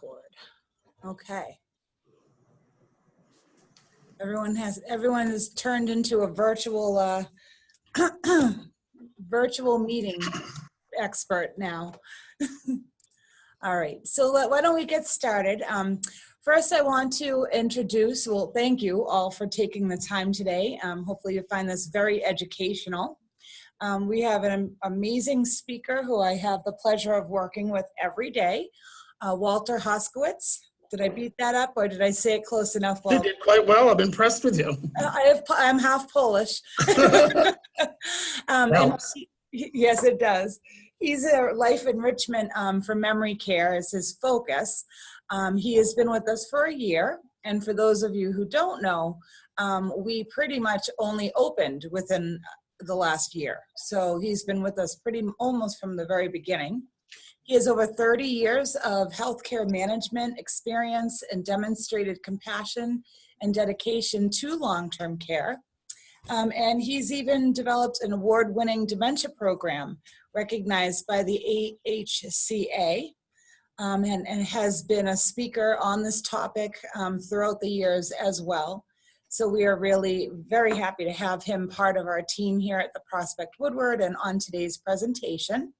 record. Okay. Everyone is turned into a virtual virtual meeting expert now. All right, so why don't we get started? First, I want to introduce, well, thank you all for taking the time today. Hopefully you find this very educational. We have an amazing speaker who I have the pleasure of working with every day, Walter Hoskowitz. Did I beat that up or did I say it close enough? You did quite well. I'm impressed with you. I'm half Polish. Yes, it does. He's a life enrichment for memory care is his focus. He has been with us for a year. And for those of you who don't know, we pretty much only opened within the last year. So he's been with us almost from the very beginning. He has over 30 years of healthcare management experience and demonstrated compassion and dedication to long-term care. And he's even developed an award-winning dementia program recognized by the AHCA and has been a speaker on this topic throughout the years as well. So we are really very happy to have him part of our team here at the Prospect Woodward and on today's presentation.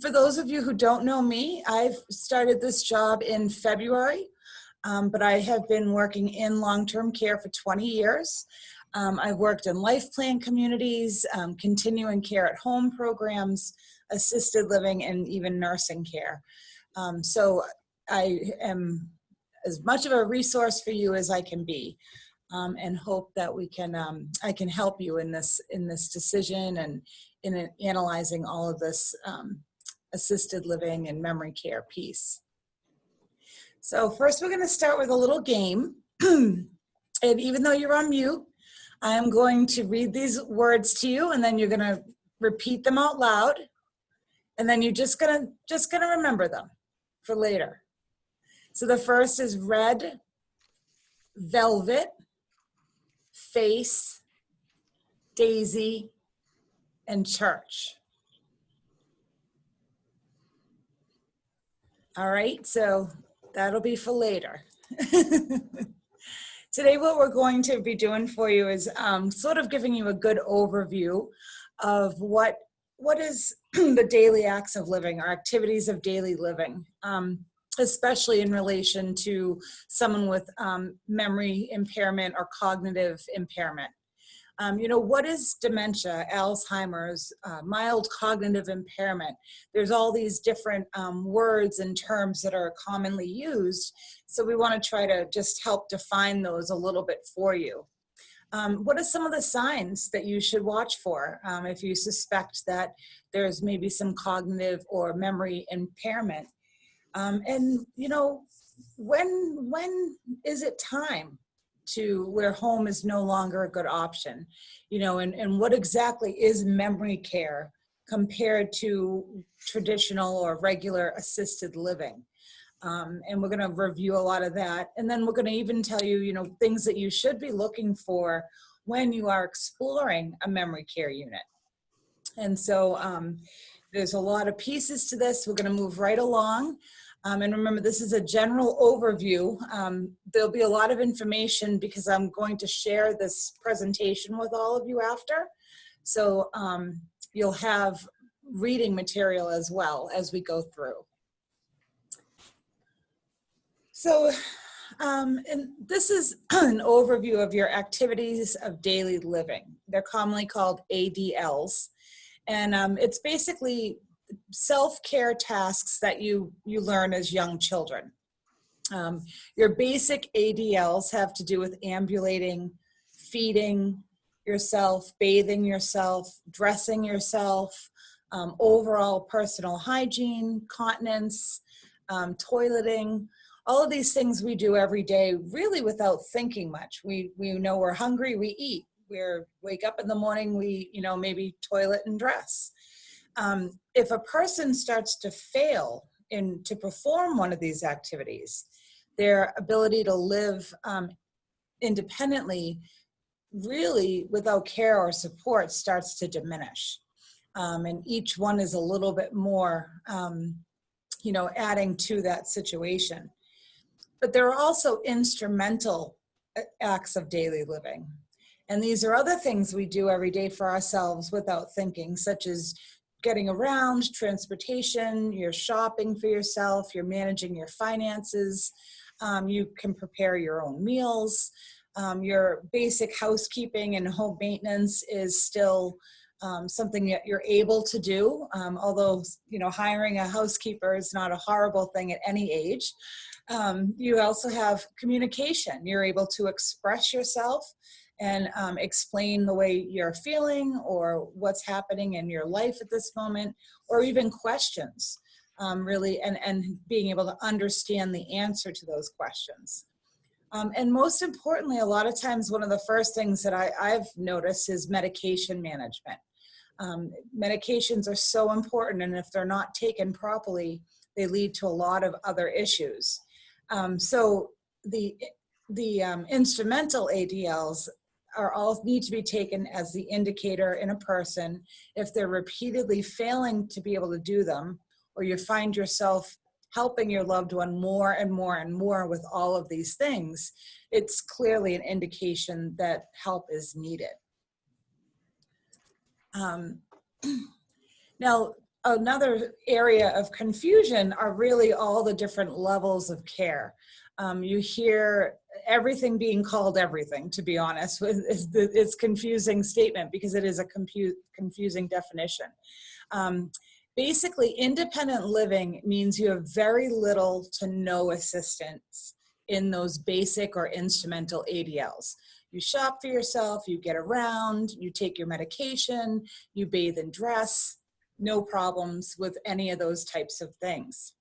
For those of you who don't know me, I've started this job in February, but I have been working in long-term care for 20 years. I've worked in life plan communities, continuing care at home programs, assisted living, and even nursing care. So I am as much of a resource for you as I can be, and hope that we can I can help you in this decision and in analyzing all of this assisted living and memory care piece. So first we're going to start with a little game. And even though you're on mute, I am going to read these words to you and then you're going to repeat them out loud. And then you're just going to remember them for later. So the first is red, velvet, face, daisy, and church. All right, so that'll be for later. Today, what we're going to be doing for you is sort of giving you a good overview of what is the daily acts of living, or activities of daily living, especially in relation to someone with memory impairment or cognitive impairment. You know, what is dementia, Alzheimer's, mild cognitive impairment? There's all these different words and terms that are commonly used. So we want to try to just help define those a little bit for you. What are some of the signs that you should watch for if you suspect that there's maybe some cognitive or memory impairment? And, you know, when is it time to where home is no longer a good option, you know, and what exactly is memory care compared to traditional or regular assisted living? And we're going to review a lot of that. And then we're going to even tell you, you know, things that you should be looking for when you are exploring a memory care unit. And so there's a lot of pieces to this. We're going to move right along. And remember, this is a general overview. There'll be a lot of information because I'm going to share this presentation with all of you after. So you'll have reading material as well as we go through. So, and this is an overview of your activities of daily living. They're commonly called ADLs. And it's basically self-care tasks that you learn as young children. Your basic ADLs have to do with ambulating, feeding yourself, bathing yourself, dressing yourself, overall personal hygiene, continence, toileting. All of these things we do every day really without thinking much. We know we're hungry, we eat. We wake up in the morning, we maybe toilet and dress. If a person starts to fail to perform one of these activities, their ability to live independently, really without care or support, starts to diminish. And each one is a little bit more adding to that situation. But there are also instrumental acts of daily living. And these are other things we do every day for ourselves without thinking, such as getting around, transportation, you're shopping for yourself, you're managing your finances, you can prepare your own meals, your basic housekeeping and home maintenance is still something that you're able to do, although hiring a housekeeper is not a horrible thing at any age. You also have communication. You're able to express yourself and explain the way you're feeling or what's happening in your life at this moment, or even questions, really, and being able to understand the answer to those questions. And most importantly, a lot of times, one of the first things that I've noticed is medication management. Medications are so important, and if they're not taken properly, they lead to a lot of other issues. So the instrumental ADLs need to be taken as the indicator in a person. If they're repeatedly failing to be able to do them, or you find yourself helping your loved one more and more and more with all of these things, it's clearly an indication that help is needed. Now, another area of confusion are really all the different levels of care. You hear everything being called everything, to be honest. It's a confusing statement because it is a confusing definition. Basically, independent living means you have very little to no assistance in those basic or instrumental ADLs. You shop for yourself, you get around, you take your medication, you bathe and dress, no problems with any of those types of things.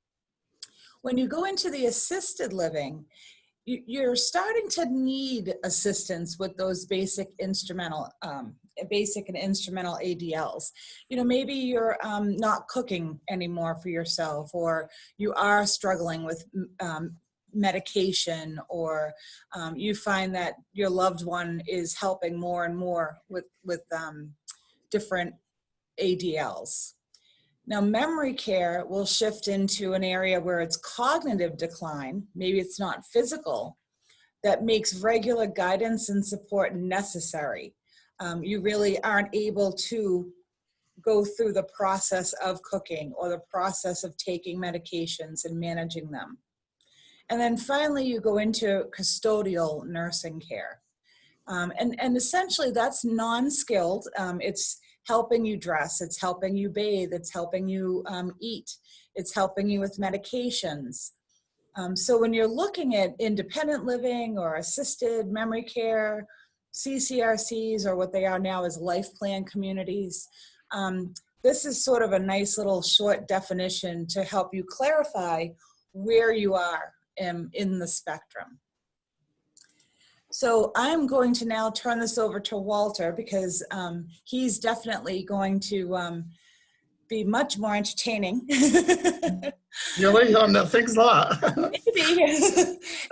When you go into the assisted living, you're starting to need assistance with those basic and instrumental ADLs. Maybe you're not cooking anymore for yourself, or you are struggling with medication, or you find that your loved one is helping more and more with different ADLs. Now, memory care will shift into an area where it's cognitive decline, maybe it's not physical, that makes regular guidance and support necessary. You really aren't able to go through the process of cooking or the process of taking medications and managing them. And then finally, you go into custodial nursing care. And essentially, that's non-skilled. It's helping you dress, it's helping you bathe, it's helping you eat, it's helping you with medications. So when you're looking at independent living or assisted memory care, CCRCs, or what they are now as life plan communities, this is sort of a nice little short definition to help you clarify where you are in the spectrum. So I'm going to now turn this over to Walter, because he's definitely going to be much more entertaining. Really? Oh, no, thanks a lot. Maybe.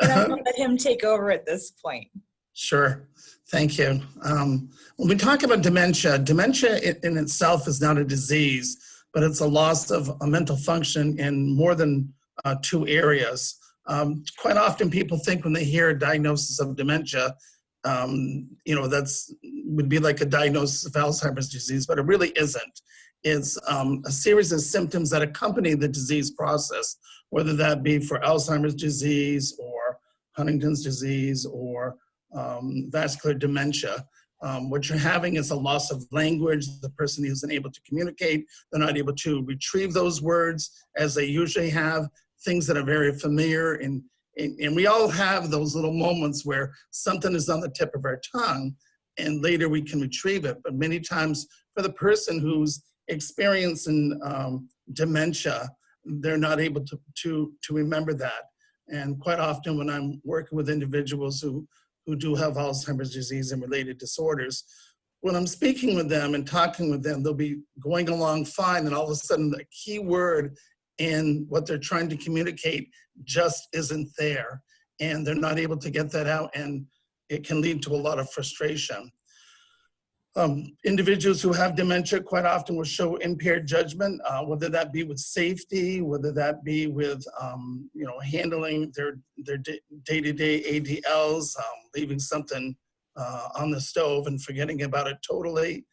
And I'm going to let him take over at this point. Sure. Thank you. When we talk about dementia, dementia in itself is not a disease, but it's a loss of a mental function in more than 2 areas. Quite often people think when they hear a diagnosis of dementia, that's would be like a diagnosis of Alzheimer's disease, but it really isn't. It's a series of symptoms that accompany the disease process, whether that be for Alzheimer's disease or Huntington's disease or vascular dementia. What you're having is a loss of language. The person isn't able to communicate. They're not able to retrieve those words as they usually have. Things that are very familiar, and we all have those little moments where something is on the tip of our tongue and later we can retrieve it. But many times for the person who's experiencing dementia, they're not able to remember that. And quite often when I'm working with individuals who do have Alzheimer's disease and related disorders, when I'm speaking with them and talking with them, they'll be going along fine, and all of a sudden the key word in what they're trying to communicate just isn't there, and they're not able to get that out, and it can lead to a lot of frustration. Individuals who have dementia quite often will show impaired judgment, whether that be with safety, whether that be with handling their day-to-day ADLs, leaving something on the stove and forgetting about it totally.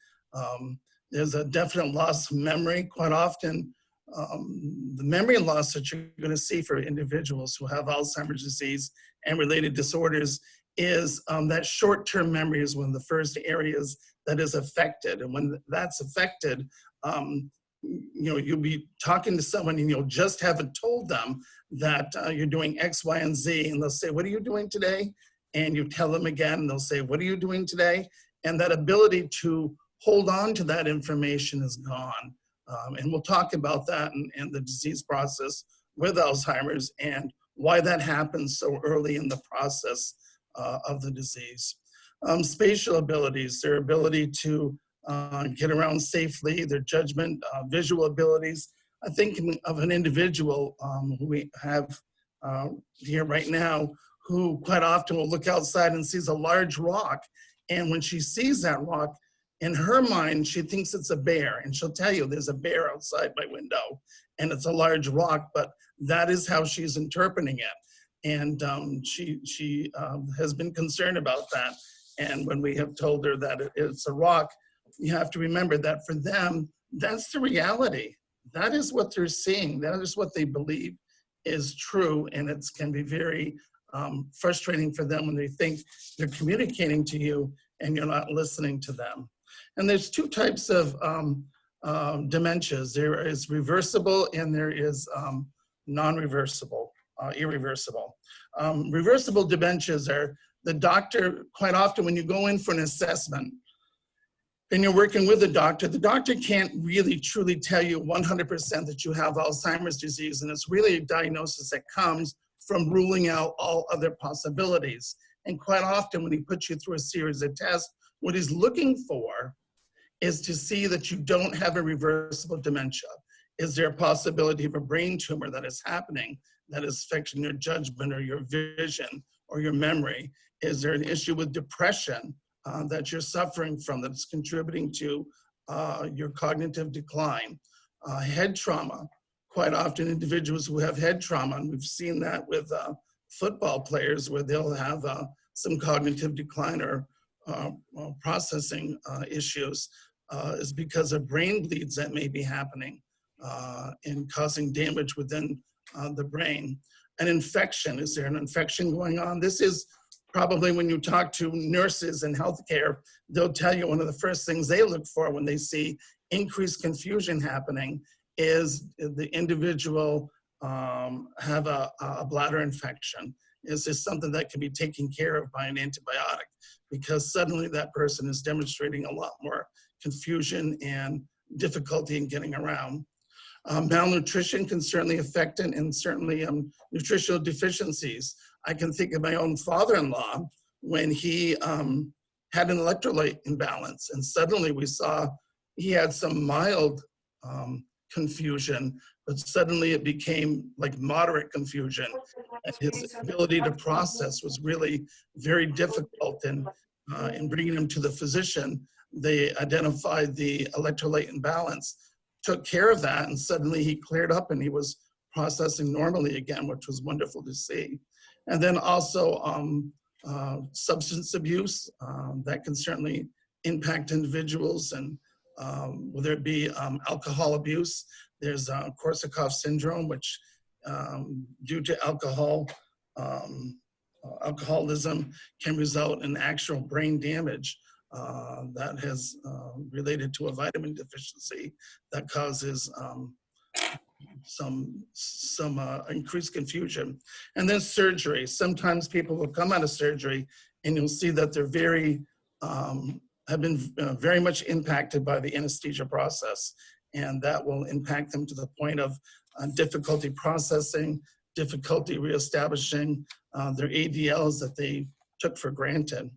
There's a definite loss of memory. Quite often, the memory loss that you're going to see for individuals who have Alzheimer's disease and related disorders is that short-term memory is one of the first areas that is affected. And when that's affected, you'll be talking to someone and you'll just haven't told them that you're doing X, Y, and Z, and they'll say, "What are you doing today?" And you tell them again, and they'll say, "What are you doing today?" And that ability to hold on to that information is gone. And we'll talk about that and the disease process with Alzheimer's and why that happens so early in the process of the disease. Spatial abilities, their ability to get around safely, their judgment, visual abilities. I think of an individual who we have here right now who quite often will look outside and sees a large rock. And when she sees that rock, in her mind, she thinks it's a bear. And she'll tell you there's a bear outside my window and it's a large rock, but that is how she's interpreting it. And she has been concerned about that. And when we have told her that it's a rock, you have to remember that for them, that's the reality. That is what they're seeing. That is what they believe is true. And it can be very frustrating for them when they think they're communicating to you and you're not listening to them. And there's two types of dementias. There is reversible and there is non-reversible, irreversible. Reversible dementias are the doctor, quite often when you go in for an assessment and you're working with the doctor can't really truly tell you 100% that you have Alzheimer's disease. And it's really a diagnosis that comes from ruling out all other possibilities. And quite often when he puts you through a series of tests, what he's looking for is to see that you don't have a reversible dementia. Is there a possibility of a brain tumor that is happening that is affecting your judgment or your vision or your memory? Is there an issue with depression that you're suffering from that's contributing to your cognitive decline? Head trauma. Quite often individuals who have head trauma, and we've seen that with football players where they'll have some cognitive decline or processing issues, is because of brain bleeds that may be happening and causing damage within the brain. An infection, is there an infection going on? This is probably when you talk to nurses in healthcare, they'll tell you one of the first things they look for when they see increased confusion happening is the individual have a bladder infection. Is this something that can be taken care of by an antibiotic? Because suddenly that person is demonstrating a lot more confusion and difficulty in getting around. Malnutrition can certainly affect it, and certainly nutritional deficiencies. I can think of my own father-in-law when he had an electrolyte imbalance, and suddenly we saw he had some mild confusion, but suddenly it became like moderate confusion. And his ability to process was really very difficult. And in bringing him to the physician, they identified the electrolyte imbalance, took care of that, and suddenly he cleared up and he was processing normally again, which was wonderful to see. And then also substance abuse, that can certainly impact individuals, and whether it be alcohol abuse. There's Korsakoff syndrome, which due to alcoholism can result in actual brain damage that has related to a vitamin deficiency that causes some increased confusion. And then surgery. Sometimes people will come out of surgery and you'll see that they're have been very much impacted by the anesthesia process. And that will impact them to the point of difficulty processing, difficulty reestablishing their ADLs that they took for granted.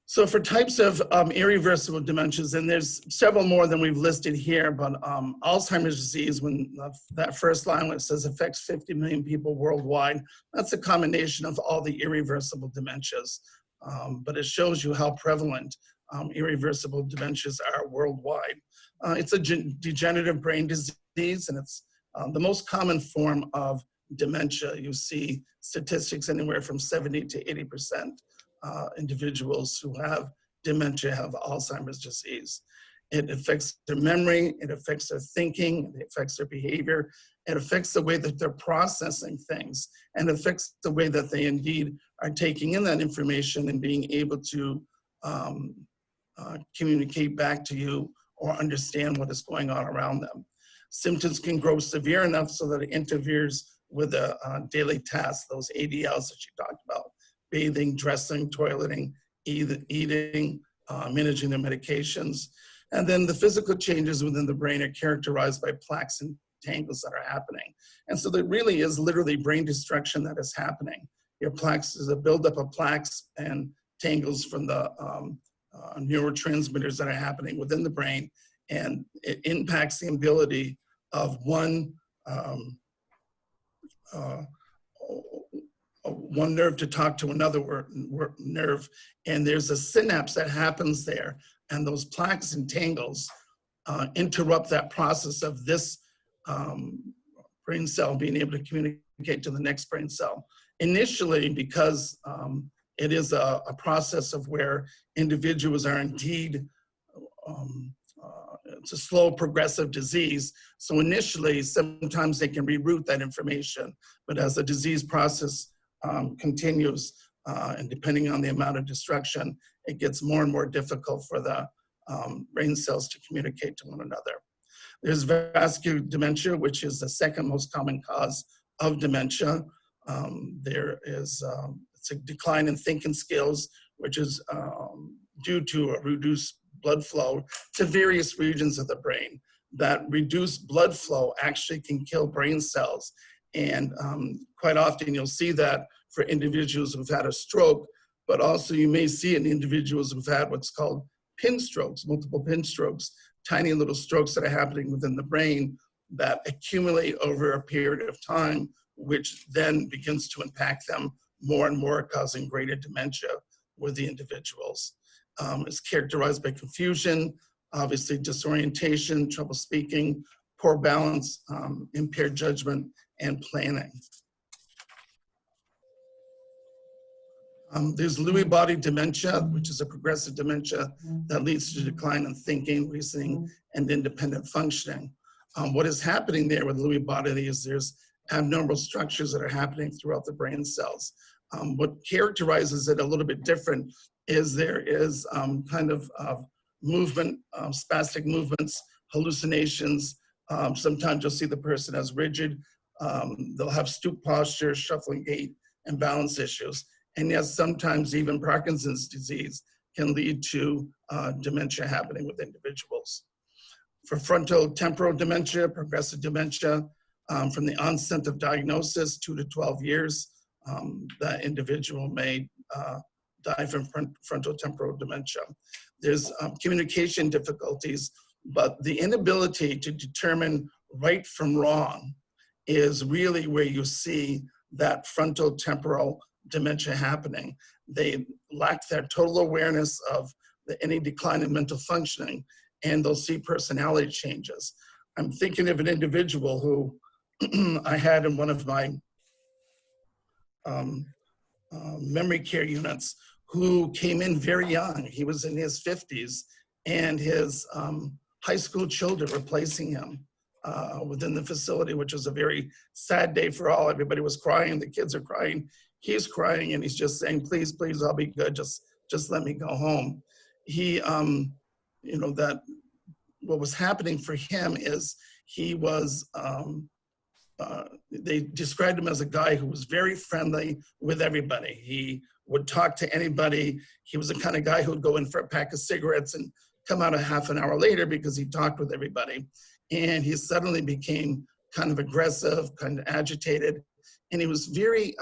So for types of irreversible dementias, and there's several more than we've listed here, but Alzheimer's disease, when that first line when it says affects 50 million people worldwide, that's a combination of all the irreversible dementias. but it shows you how prevalent irreversible dementias are worldwide. It's a degenerative brain disease, and it's the most common form of dementia. You see statistics anywhere from 70 to 80% individuals who have dementia have Alzheimer's disease. It affects their memory, it affects their thinking, it affects their behavior, it affects the way that they're processing things, and affects the way that they indeed are taking in that information and being able to communicate back to you or understand what is going on around them. Symptoms can grow severe enough so that it interferes with the daily tasks, those ADLs that you talked about: bathing, dressing, toileting, eating, managing their medications. And then the physical changes within the brain are characterized by plaques and tangles that are happening. And so there really is literally brain destruction that is happening. Your plaques is a buildup of plaques and tangles from the neurotransmitters that are happening within the brain, and it impacts the ability of one nerve to talk to another nerve, and there's a synapse that happens there, and those plaques and tangles interrupt that process of this brain cell being able to communicate to the next brain cell. Initially, because it is a process of where individuals are indeed, it's a slow progressive disease. So initially, sometimes they can reroute that information, but as the disease process continues, and depending on the amount of destruction, it gets more and more difficult for the brain cells to communicate to one another. There's vascular dementia, which is the second most common cause of dementia. There is it's a decline in thinking skills, which is due to a reduced blood flow to various regions of the brain. That reduced blood flow actually can kill brain cells. And quite often you'll see that for individuals who've had a stroke, but also you may see in individuals who've had what's called pin strokes, multiple pin strokes, tiny little strokes that are happening within the brain that accumulate over a period of time, which then begins to impact them more and more, causing greater dementia with the individuals. It's characterized by confusion, obviously disorientation, trouble speaking, poor balance, impaired judgment, and planning. There's Lewy body dementia, which is a progressive dementia that leads to decline in thinking, reasoning, and independent functioning. What is happening there with Lewy body is there's abnormal structures that are happening throughout the brain cells. What characterizes it a little bit different is there is kind of movement, spastic movements, hallucinations. Sometimes you'll see the person as rigid. They'll have stoop posture, shuffling gait, and balance issues. And yes, sometimes even Parkinson's disease can lead to dementia happening with individuals. For frontal temporal dementia, progressive dementia, from the onset of diagnosis, 2 to 12 years, that individual may die from frontal temporal dementia. There's communication difficulties, but the inability to determine right from wrong is really where you see that frontal temporal dementia happening. They lack that total awareness of any decline in mental functioning, and they'll see personality changes. I'm thinking of an individual who I had in one of my memory care units who came in very young. He was in his 50s, and his high school children were placing him within the facility, which was a very sad day for all. Everybody was crying, the kids are crying, he's crying, and he's just saying, please, please, I'll be good, just let me go home. He, you know, that what was happening for him is he was, they described him as a guy who was very friendly with everybody. He would talk to anybody. He was the kind of guy who would go in for a pack of cigarettes and come out a half an hour later because he talked with everybody. And he suddenly became kind of aggressive, kind of agitated, and he was very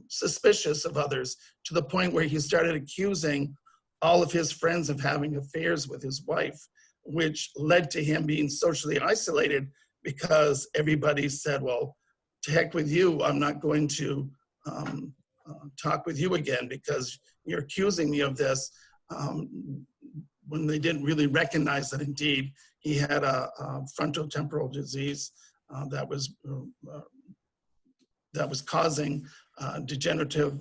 suspicious of others, to the point where he started accusing all of his friends of having affairs with his wife, which led to him being socially isolated because everybody said, well, to heck with you, I'm not going to talk with you again, because you're accusing me of this when they didn't really recognize that indeed he had a frontotemporal disease that was causing degenerative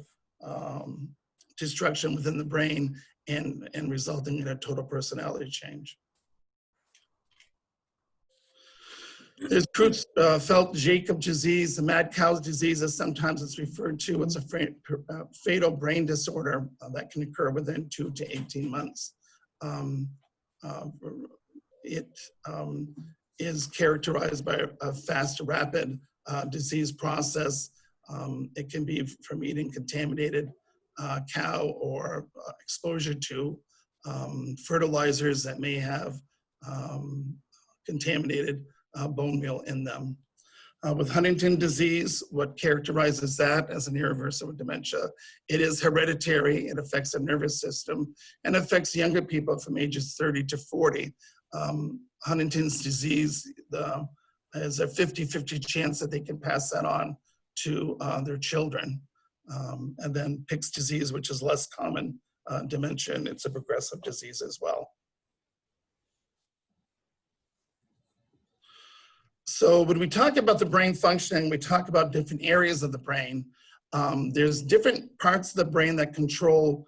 destruction within the brain and resulting in a total personality change. There's Creutzfeldt-Jakob disease, the mad cow's disease, as sometimes it's referred to. It's a fatal brain disorder that can occur within 2 to 18 months. It is characterized by a fast, rapid disease process. It can be from eating contaminated cow or exposure to fertilizers that may have contaminated bone meal in them. With Huntington disease, what characterizes that as an irreversible dementia, it is hereditary. It affects the nervous system and affects younger people from ages 30 to 40. Huntington's disease is a 50-50 chance that they can pass that on to their children. And then Pick's disease, which is less common dementia, and it's a progressive disease as well. So when we talk about the brain functioning, we talk about different areas of the brain. There's different parts of the brain that control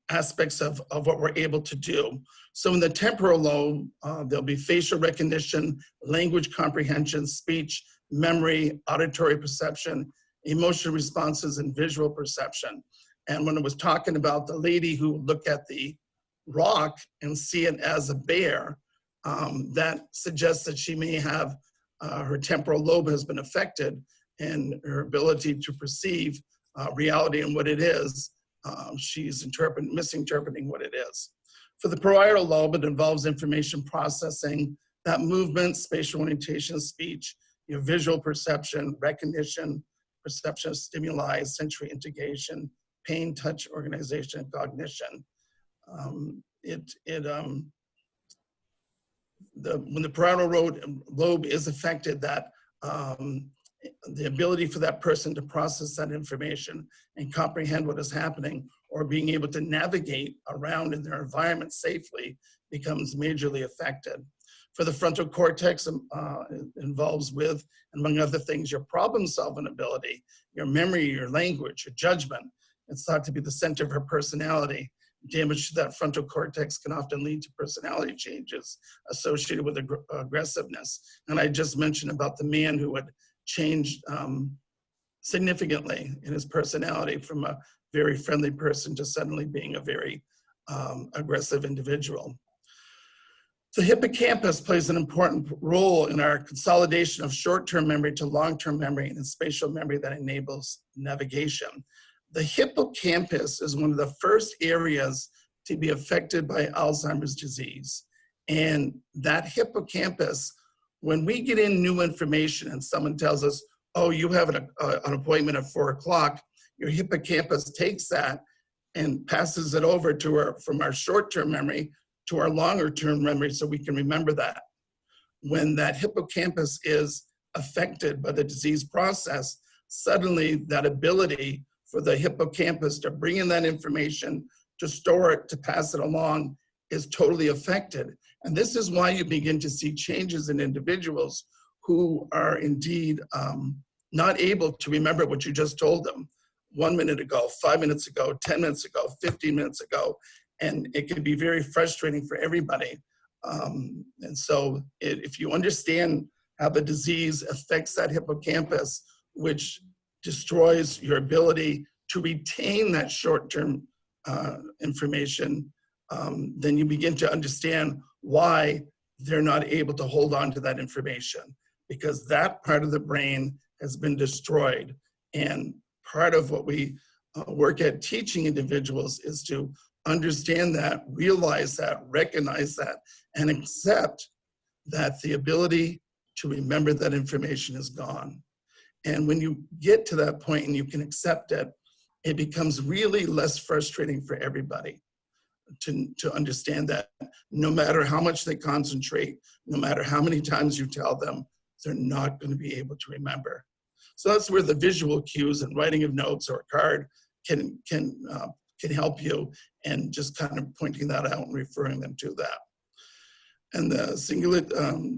aspects of what we're able to do. So in the temporal lobe, there'll be facial recognition, language comprehension, speech, memory, auditory perception, emotional responses, and visual perception. And when I was talking about the lady who would look at the rock and see it as a bear, that suggests that she may have her temporal lobe has been affected, and her ability to perceive reality and what it is, she's misinterpreting what it is. For the parietal lobe, it involves information processing, that movement, spatial orientation, speech, your visual perception, recognition, perception of stimuli, sensory integration, pain, touch, organization, and cognition. When the parietal lobe is affected, that the ability for that person to process that information and comprehend what is happening, or being able to navigate around in their environment safely, becomes majorly affected. For the frontal cortex, it involves with, among other things, your problem-solving ability, your memory, your language, your judgment. It's thought to be the center of her personality. Damage to that frontal cortex can often lead to personality changes associated with aggressiveness. And I just mentioned about the man who had changed significantly in his personality from a very friendly person to suddenly being a very aggressive individual. The hippocampus plays an important role in our consolidation of short-term memory to long-term memory and spatial memory that enables navigation. The hippocampus is one of the first areas to be affected by Alzheimer's disease. And that hippocampus, when we get in new information and someone tells us, oh, you have an appointment at 4 o'clock, your hippocampus takes that and passes it over to from our short-term memory to our longer-term memory so we can remember that. When that hippocampus is affected by the disease process, suddenly that ability for the hippocampus to bring in that information, to store it, to pass it along, is totally affected. And this is why you begin to see changes in individuals who are indeed not able to remember what you just told them 1 minute ago, 5 minutes ago, 10 minutes ago, 15 minutes ago. And it can be very frustrating for everybody. And so if you understand how the disease affects that hippocampus, which destroys your ability to retain that short-term information, then you begin to understand why they're not able to hold on to that information, because that part of the brain has been destroyed. And part of what we work at teaching individuals is to understand that, realize that, recognize that, and accept that the ability to remember that information is gone. And when you get to that point and you can accept it, it becomes really less frustrating for everybody to understand that no matter how much they concentrate, no matter how many times you tell them, they're not going to be able to remember. So that's where the visual cues and writing of notes or a card can help you, and just kind of pointing that out and referring them to that. And the cingulate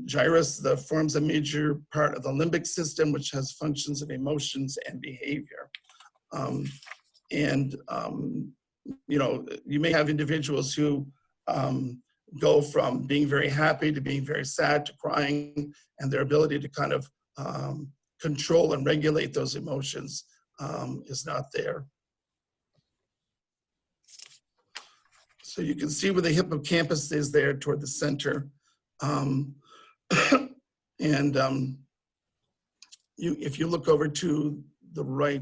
gyrus, that forms a major part of the limbic system, which has functions of emotions and behavior. You know, you may have individuals who go from being very happy to being very sad to crying, and their ability to kind of control and regulate those emotions is not there. So you can see where the hippocampus is there toward the center. If you look over to the right,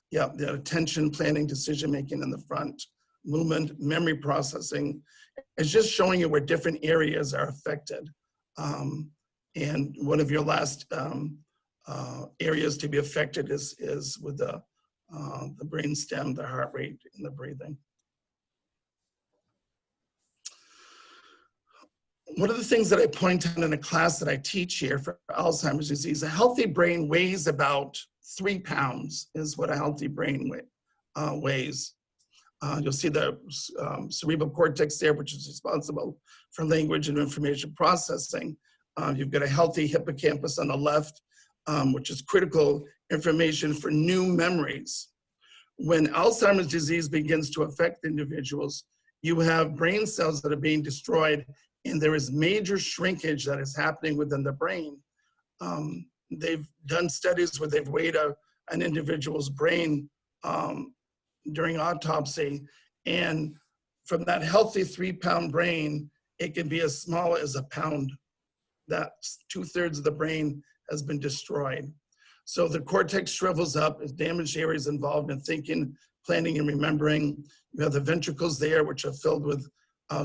yeah, the attention, planning, decision-making in the front, movement, memory processing. It's just showing you where different areas are affected. And one of your last areas to be affected is with the brain stem, the heart rate, and the breathing. One of the things that I point out in a class that I teach here for Alzheimer's disease, a healthy brain weighs about 3 pounds is what a healthy brain weighs. You'll see the cerebral cortex there, which is responsible for language and information processing. You've got a healthy hippocampus on the left, which is critical information for new memories. When Alzheimer's disease begins to affect individuals, you have brain cells that are being destroyed, and there is major shrinkage that is happening within the brain. They've done studies where they've weighed an individual's brain during autopsy, and from that healthy 3-pound brain, it can be as small as a pound. That's 2/3 of the brain has been destroyed. So the cortex shrivels up, there's damaged areas involved in thinking, planning, and remembering. You have the ventricles there, which are filled with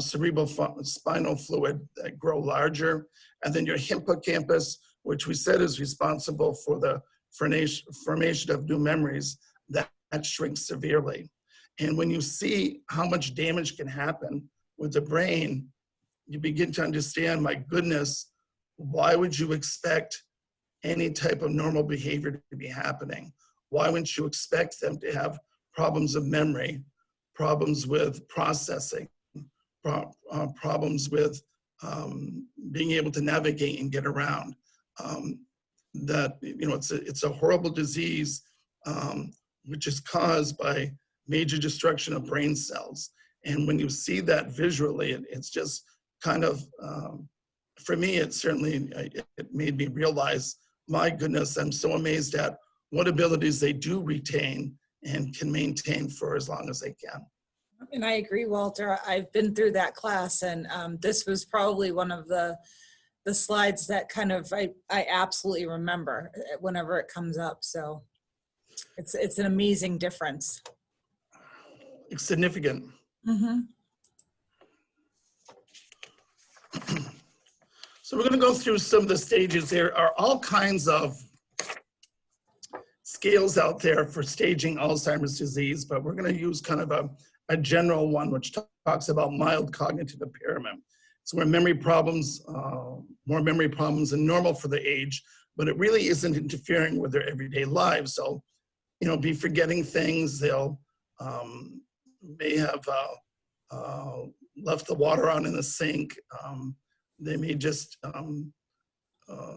cerebral spinal fluid that grow larger. And then your hippocampus, which we said is responsible for the formation of new memories, that shrinks severely. And when you see how much damage can happen with the brain, you begin to understand, my goodness, why would you expect any type of normal behavior to be happening? Why wouldn't you expect them to have problems of memory, problems with processing, problems with being able to navigate and get around? That, you know, it's a horrible disease, which is caused by major destruction of brain cells. And when you see that visually, it's just kind of, for me, it certainly, it made me realize, my goodness, I'm so amazed at what abilities they do retain and can maintain for as long as they can. And I agree, Walter. I've been through that class, and this was probably one of the slides that kind of I absolutely remember whenever it comes up. So it's an amazing difference. It's significant. Mm-hmm. So we're going to go through some of the stages. There are all kinds of scales out there for staging Alzheimer's disease, but we're going to use kind of a general one, which talks about mild cognitive impairment. It's where memory problems, more memory problems than normal for the age, but it really isn't interfering with their everyday lives. So, you know, be forgetting things. They'll may have left the water on in the sink. They may just,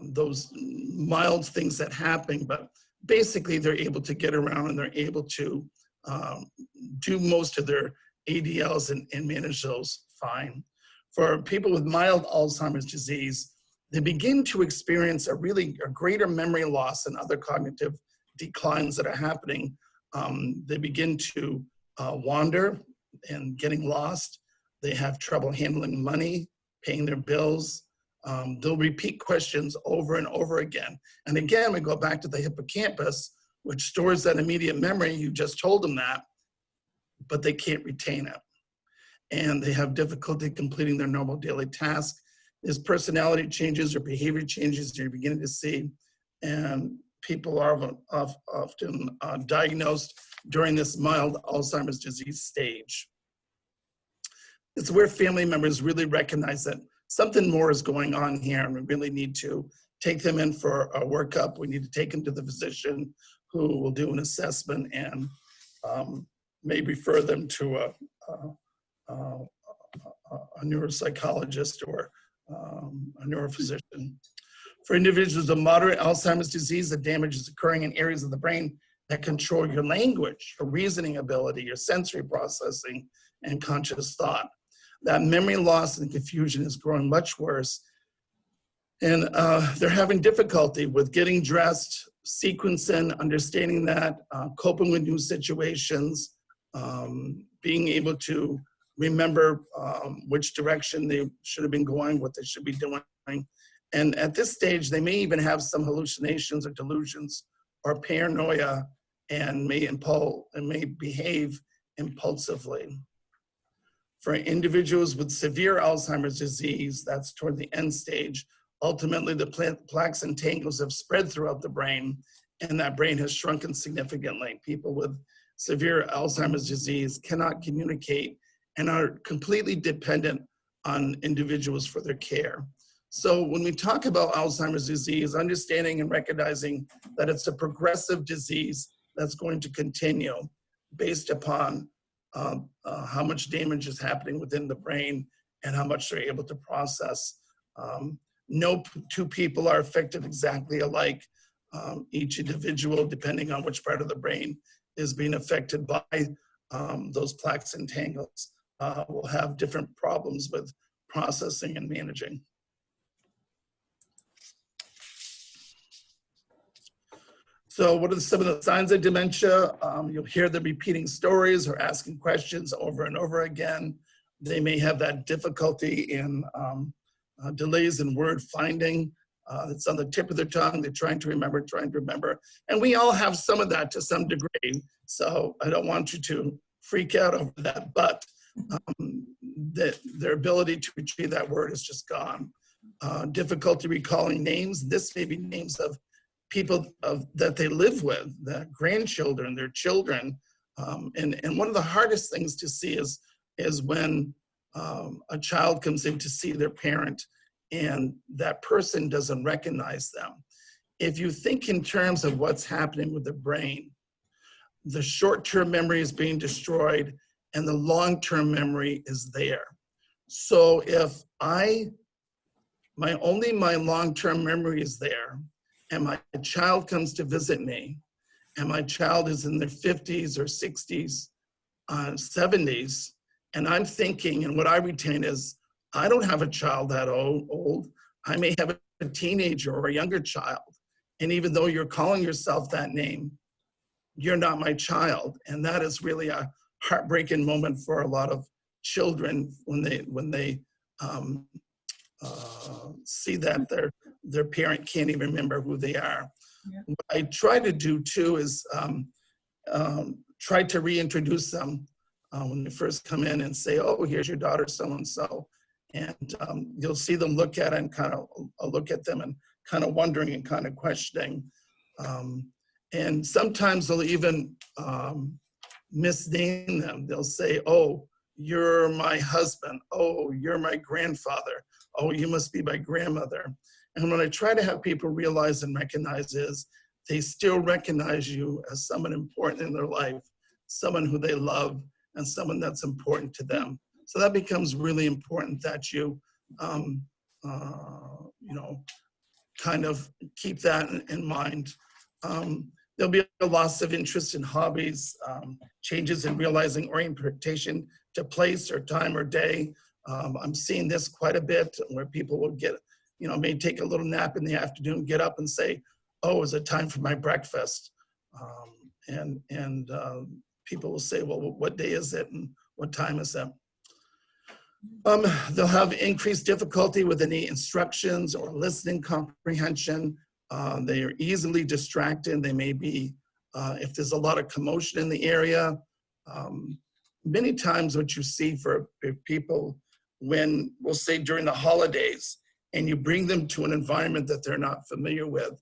those mild things that happen, but basically they're able to get around and they're able to do most of their ADLs and manage those fine. For people with mild Alzheimer's disease, they begin to experience a greater memory loss and other cognitive declines that are happening. They begin to wander and getting lost. They have trouble handling money, paying their bills. They'll repeat questions over and over again. And again, we go back to the hippocampus, which stores that immediate memory. You just told them that, but they can't retain it. And they have difficulty completing their normal daily tasks. There's personality changes or behavior changes you're beginning to see. And people are often diagnosed during this mild Alzheimer's disease stage. It's where family members really recognize that something more is going on here, and we really need to take them in for a workup. We need to take them to the physician who will do an assessment and may refer them to a neuropsychologist or a neurophysician. For individuals with moderate Alzheimer's disease, the damage is occurring in areas of the brain that control your language, your reasoning ability, your sensory processing, and conscious thought. That memory loss and confusion is growing much worse. And they're having difficulty with getting dressed, sequencing, understanding that, coping with new situations, being able to remember which direction they should have been going, what they should be doing. And at this stage, they may even have some hallucinations or delusions or paranoia and may behave impulsively. For individuals with severe Alzheimer's disease, that's toward the end stage, ultimately the plaques and tangles have spread throughout the brain, and that brain has shrunken significantly. People with severe Alzheimer's disease cannot communicate and are completely dependent on individuals for their care. So when we talk about Alzheimer's disease, understanding and recognizing that it's a progressive disease that's going to continue based upon how much damage is happening within the brain and how much they're able to process. No two people are affected exactly alike. Each individual, depending on which part of the brain is being affected by those plaques and tangles, will have different problems with processing and managing. So what are some of the signs of dementia? You'll hear them repeating stories or asking questions over and over again. They may have that difficulty in delays in word finding. It's on the tip of their tongue. They're trying to remember. And we all have some of that to some degree. So I don't want you to freak out over that, but their ability to retrieve that word is just gone. Difficulty recalling names. This may be names of people that they live with, their grandchildren, their children. And one of the hardest things to see is when a child comes in to see their parent and that person doesn't recognize them. If you think in terms of what's happening with the brain, the short-term memory is being destroyed and the long-term memory is there. So if my long-term memory is there, and my child comes to visit me, and my child is in their 50s or 60s, 70s, and I'm thinking, and what I retain is, I don't have a child that old. I may have a teenager or a younger child. And even though you're calling yourself that name, you're not my child. And that is really a heartbreaking moment for a lot of children when they see that their parent can't even remember who they are. Yeah. What I try to do too is try to reintroduce them when they first come in and say, oh, here's your daughter so-and-so. And you'll see them look at it and kind of look at them and kind of wondering and kind of questioning. And sometimes they'll even misname them. They'll say, oh, you're my husband. Oh, you're my grandfather. Oh, you must be my grandmother. And what I try to have people realize and recognize is they still recognize you as someone important in their life, someone who they love, and someone that's important to them. So that becomes really important that you, kind of keep that in mind. There'll be a loss of interest in hobbies, changes in realizing orientation to place or time or day. I'm seeing this quite a bit where people will get, may take a little nap in the afternoon, get up and say, oh, is it time for my breakfast? People will say, well, what day is it and what time is it? They'll have increased difficulty with any instructions or listening comprehension. They are easily distracted. They may be, if there's a lot of commotion in the area, many times what you see for people when, we'll say during the holidays, and you bring them to an environment that they're not familiar with,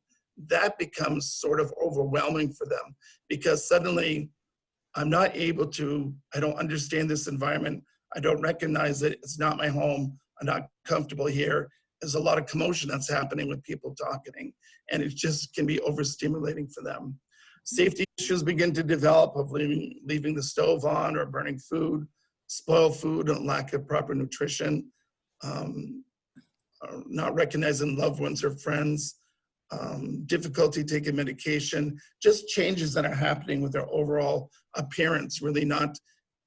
that becomes sort of overwhelming for them because suddenly I don't understand this environment. I don't recognize it. It's not my home. I'm not comfortable here. there's a lot of commotion that's happening with people talking, and it just can be overstimulating for them. Safety issues begin to develop of leaving the stove on or burning food, spoiled food, and lack of proper nutrition, not recognizing loved ones or friends, difficulty taking medication, just changes that are happening with their overall appearance, really not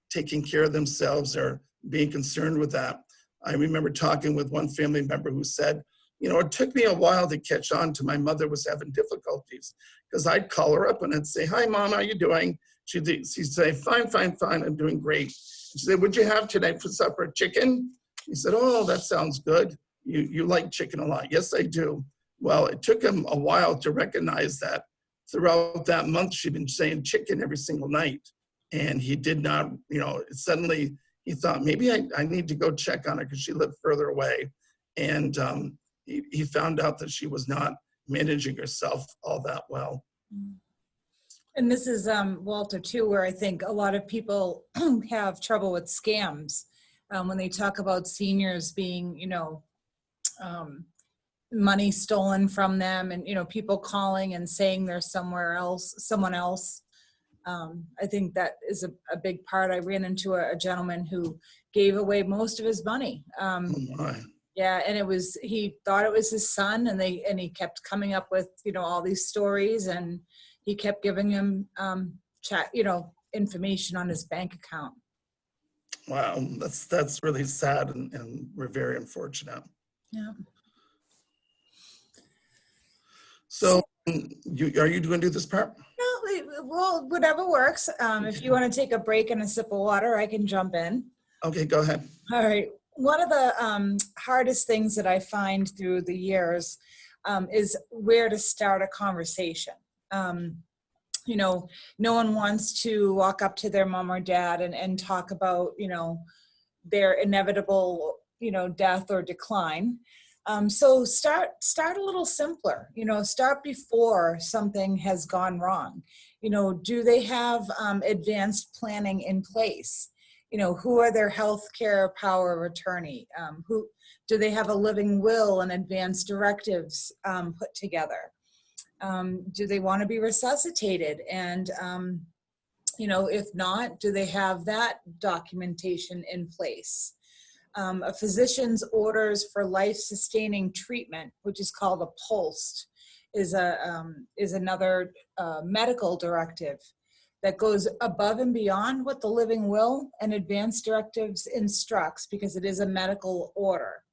taking care of themselves or being concerned with that. I remember talking with one family member who said, it took me a while to catch on to my mother was having difficulties, because I'd call her up and I'd say, "Hi, Mom, how you doing?" She'd say, "Fine, fine, fine, I'm doing great." She said, "What'd you have tonight for supper? Chicken?" He said, "Oh, that sounds good. You like chicken a lot." "Yes, I do." Well, it took him a while to recognize that throughout that month, she'd been saying chicken every single night. And he did not, suddenly he thought, maybe I need to go check on her because she lived further away. And he found out that she was not managing herself all that well. And this is, Walter, too, where I think a lot of people have trouble with scams when they talk about seniors being, money stolen from them, and, people calling and saying they're someone else. I think that is a big part. I ran into a gentleman who gave away most of his money. Oh my. Yeah, and he thought it was his son, and he kept coming up with, all these stories, and he kept giving him information on his bank account. Wow, that's really sad, and we're very unfortunate. Yeah. So are you going to do this part? No, well, whatever works. If you want to take a break and a sip of water, I can jump in. Okay, go ahead. All right. One of the hardest things that I find through the years is where to start a conversation. No one wants to walk up to their mom or dad and talk about, their inevitable, death or decline. So start a little simpler, start before something has gone wrong. Do they have advanced planning in place? Who are their healthcare power of attorney? Who do they have a living will and advanced directives put together? Do they want to be resuscitated? And, if not, do they have that documentation in place? A physician's orders for life-sustaining treatment, which is called a POLST, is another medical directive that goes above and beyond what the living will and advanced directives instructs, because it is a medical order.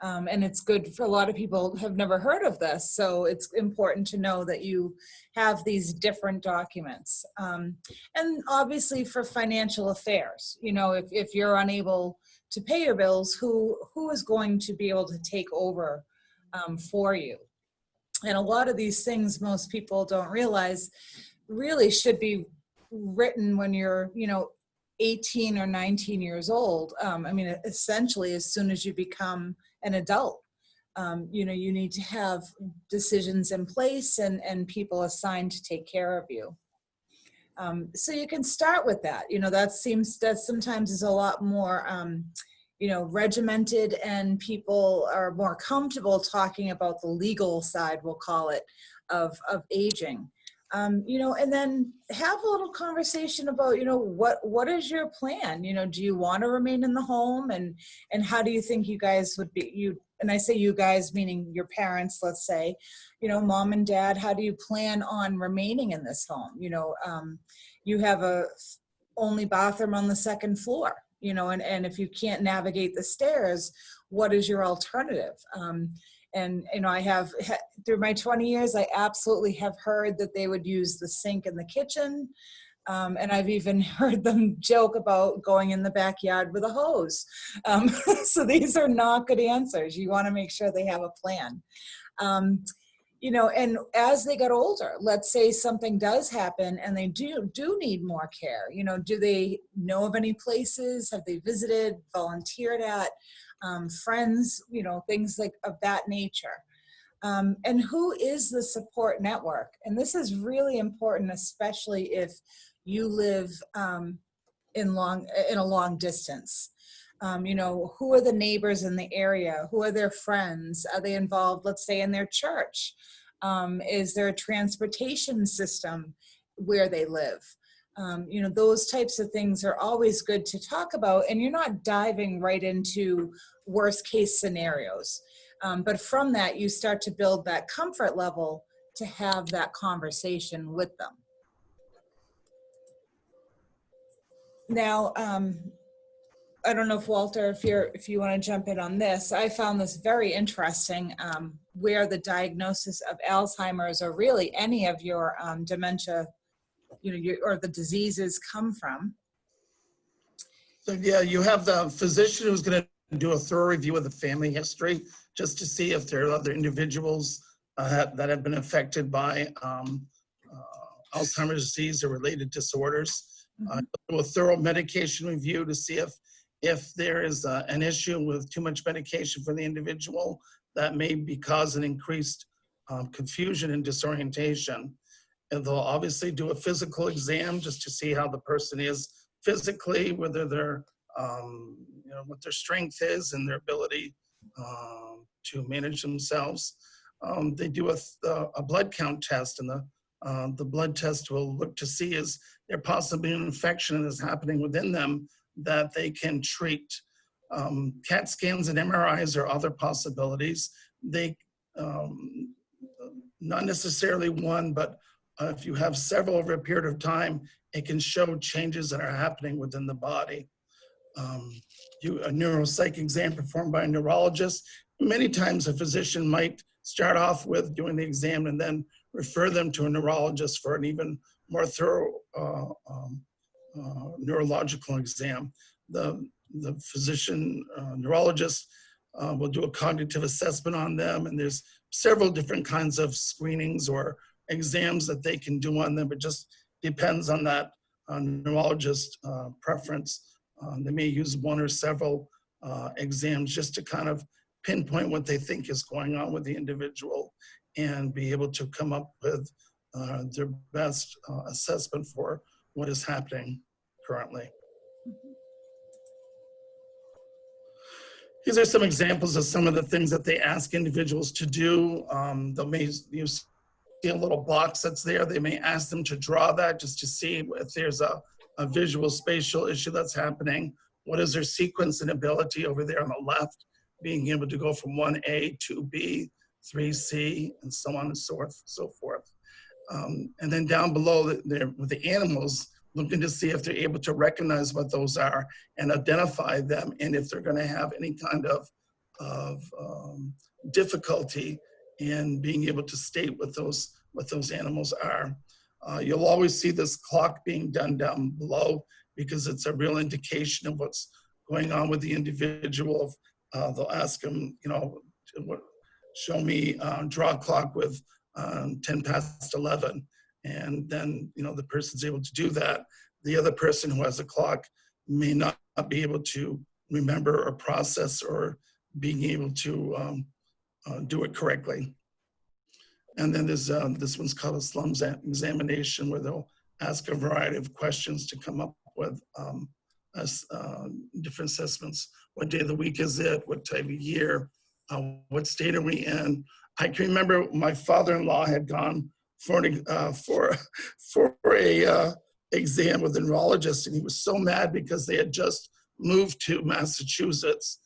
And it's good for a lot of people who have never heard of this, so it's important to know that you have these different documents. And obviously for financial affairs, if you're unable to pay your bills, who is going to be able to take over for you? And a lot of these things most people don't realize really should be written when you're 18 or 19 years old. Essentially as soon as you become an adult, you need to have decisions in place and people assigned to take care of you. So you can start with that. That sometimes is a lot more regimented, and people are more comfortable talking about the legal side, we'll call it, of aging. And then have a little conversation about, what is your plan? Do you want to remain in the home, and how do you think you guys would be, and I say you guys, meaning your parents, let's say, mom and dad, how do you plan on remaining in this home? You have a only bathroom on the second floor, and if you can't navigate the stairs, what is your alternative? And I have, through my 20 years, I absolutely have heard that they would use the sink in the kitchen. And I've even heard them joke about going in the backyard with a hose. So these are not good answers. You want to make sure they have a plan. And as they get older, let's say something does happen and they do need more care. Do they know of any places? Have they visited, volunteered at? Friends, things like of that nature. And who is the support network? And this is really important, especially if you live in a long distance. You know, who are the neighbors in the area? Who are their friends? Are they involved, let's say, in their church? Is there a transportation system where they live? You know, those types of things are always good to talk about, and you're not diving right into worst case scenarios. But from that, you start to build that comfort level to have that conversation with them. Now, I don't know if Walter, if you want to jump in on this. I found this very interesting, where the diagnosis of Alzheimer's or really any of your dementia, you know, or the diseases come from. So yeah, you have the physician who's going to do a thorough review of the family history just to see if there are other individuals that have been affected by Alzheimer's disease or related disorders. Do a thorough medication review to see if there is an issue with too much medication for the individual that may be causing increased confusion and disorientation. And they'll obviously do a physical exam just to see how the person is physically, whether they're, you know, what their strength is and their ability to manage themselves. They do a blood count test, and the blood test will look to see is there possibly an infection that is happening within them that they can treat. CAT scans and MRIs are other possibilities. They, not necessarily one, but if you have several over a period of time, it can show changes that are happening within the body. A neuropsych exam performed by a neurologist. Many times a physician might start off with doing the exam and then refer them to a neurologist for an even more thorough neurological exam. The physician neurologist will do a cognitive assessment on them, and there's several different kinds of screenings or exams that they can do on them. It just depends on that neurologist preference. They may use one or several exams just to kind of pinpoint what they think is going on with the individual and be able to come up with their best assessment for what is happening currently. These are some examples of some of the things that they ask individuals to do. They may use a little box that's there. They may ask them to draw that just to see if there's a visual spatial issue that's happening. What is their sequence and ability over there on the left, being able to go from 1A, 2B, 3C, and so on and so forth. And then down below there with the animals, looking to see if they're able to recognize what those are and identify them, and if they're going to have any kind of difficulty in being able to state what those animals are. You'll always see this clock being done down below because it's a real indication of what's going on with the individual. They'll ask them, you know, show me, draw a clock with 10 past 11. And then, you know, the person's able to do that. The other person who has a clock may not be able to remember or process or being able to do it correctly. And then there's this one's called a slums examination, where they'll ask a variety of questions to come up with different assessments. What day of the week is it? What time of year? What state are we in? I can remember my father-in-law had gone for a exam with a neurologist, and he was so mad because they had just moved to Massachusetts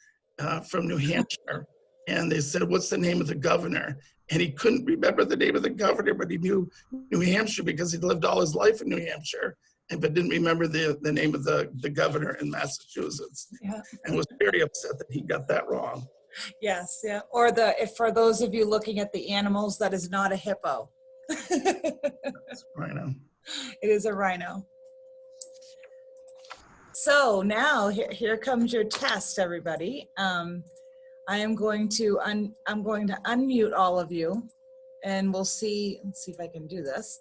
from New Hampshire, and they said, "What's the name of the governor?" And he couldn't remember the name of the governor, but he knew New Hampshire because he'd lived all his life in New Hampshire, but didn't remember the name of the governor in Massachusetts, and was very upset that he got that wrong. Yes, yeah. Or if for those of you looking at the animals, that is not a hippo. That's rhino. It is a rhino. So now here comes your test, everybody. I'm going to unmute all of you, and we'll see. Let's see if I can do this,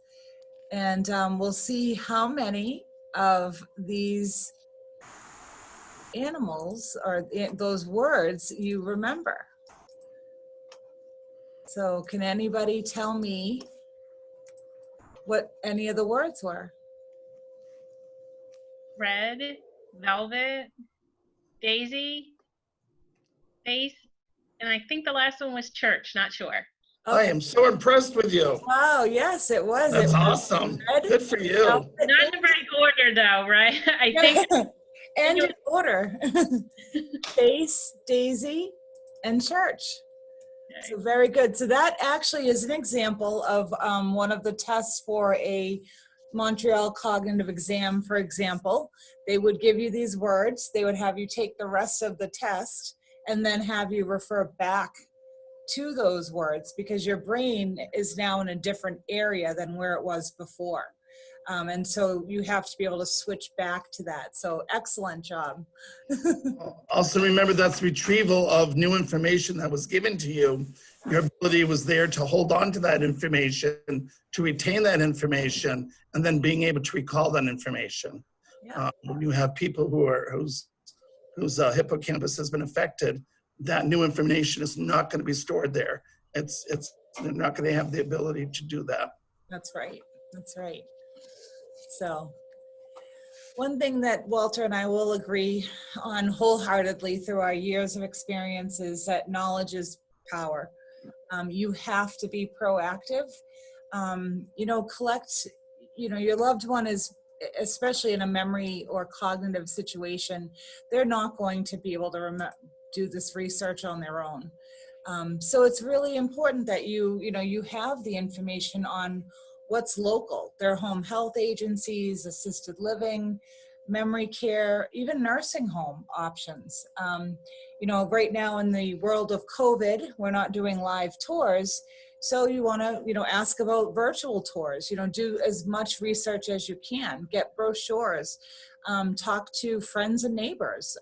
and we'll see how many of these animals or those words you remember. So can anybody tell me what any of the words were? Red, velvet, Daisy, Faith, and I think the last one was Church, not sure. I am so impressed with you. Wow, yes, it was. That's It was awesome. Red, Good for you. Velvet, Not in the right order though, right? I think and in order. Face, Daisy, and Church. So very good. So that actually is an example of one of the tests for a Montreal cognitive exam, for example. They would give you these words, they would have you take the rest of the test, and then have you refer back to those words, because your brain is now in a different area than where it was before. And so you have to be able to switch back to that. So excellent job. Also remember, that's retrieval of new information that was given to you. Your ability was there to hold on to that information, to retain that information, and then being able to recall that information. Yeah. When you have people whose hippocampus has been affected, that new information is not going to be stored there. They're not going to have the ability to do that. That's right. That's right. So one thing that Walter and I will agree on wholeheartedly through our years of experience is that knowledge is power. You have to be proactive. Collect, your loved one is, especially in a memory or cognitive situation, they're not going to be able to do this research on their own. So it's really important that you have the information on what's local, their home health agencies, assisted living, memory care, even nursing home options. Right now in the world of COVID, we're not doing live tours. So you want to, ask about virtual tours, do as much research as you can, get brochures, talk to friends and neighbors.